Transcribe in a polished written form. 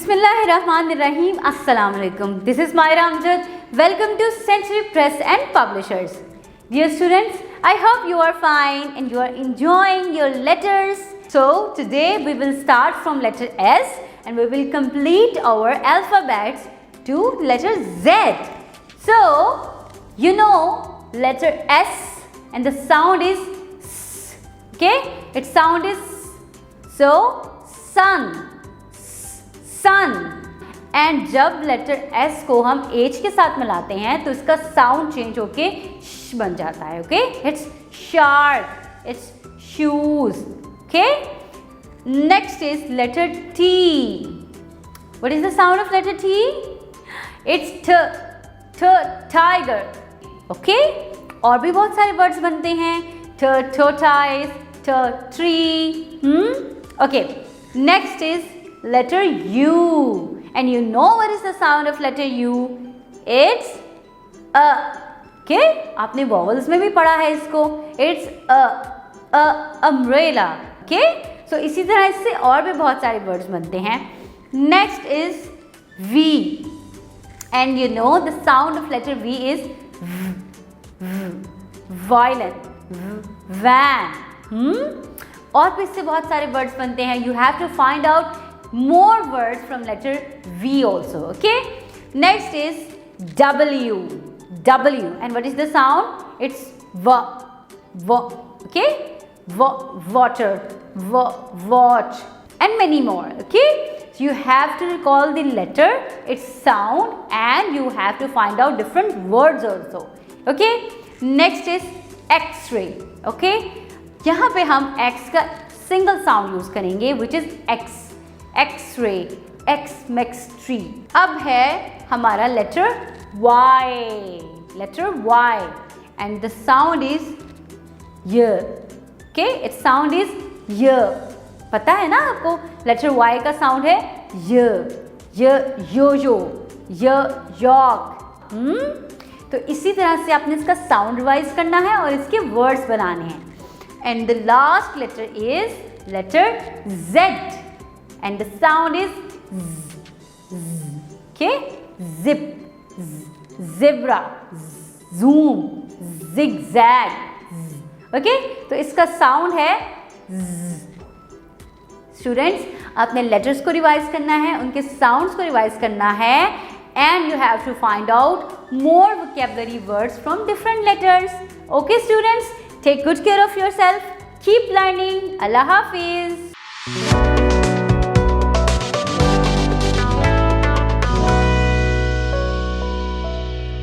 Bismillahirrahmanirrahim. Assalamu alaikum. This is Myra Amjad. Welcome to Century Press and Publishers. Dear students, I hope you are fine and you are enjoying your letters. So today we will start from letter S and we will complete our alphabets to letter Z. So you know letter S and the sound is S. Okay? Its sound is S. So sun. Sun and जब letter S को हम H के साथ मिलाते हैं तो इसका sound change होके श बन जाता है. Okay, it's shark, it's shoes. Okay, next is letter T. What is the sound of letter T? It's ट ट टाइगर. ओके, और भी बहुत सारे वर्ड्स बनते हैं. ट टोटाइज, ट tree. Okay, next is letter U, and you know what is the sound of letter U? It's a. Okay, आपने vowels में भी पढ़ा है इसको. It's a umbrella. Okay, so इसी तरह इससे और भी बहुत सारे words बनते हैं. Next is V, and you know the sound of letter V is violin, van. और भी इससे बहुत सारे words बनते हैं. You have to find out more words from letter V also. Okay, next is W. And what is the sound? It's okay, water, watch, and many more. Okay, so you have to recall the letter, its sound, and you have to find out different words also. Okay, next is X-ray. Okay, यहाँ पे हम X का single sound use करेंगे, which is X. X-ray, X makes tree. अब है हमारा letter Y. Letter Y, and the sound is Y. Okay, its sound is Y. पता है ना आपको letter Y का sound है Y. yo-yo, york. तो इसी तरह से आपने इसका sound revise करना है और इसके words बनाने हैं. And the last letter is letter Z. And the sound is Z. Okay, zip, zebra, zoom, zigzag. Okay, तो इसका sound है Z. Students, आपने letters को revise करना है, उनके sounds को revise करना है, and you have to find out more vocabulary words from different letters. Okay, students, take good care of yourself. Keep learning. Allah Hafiz.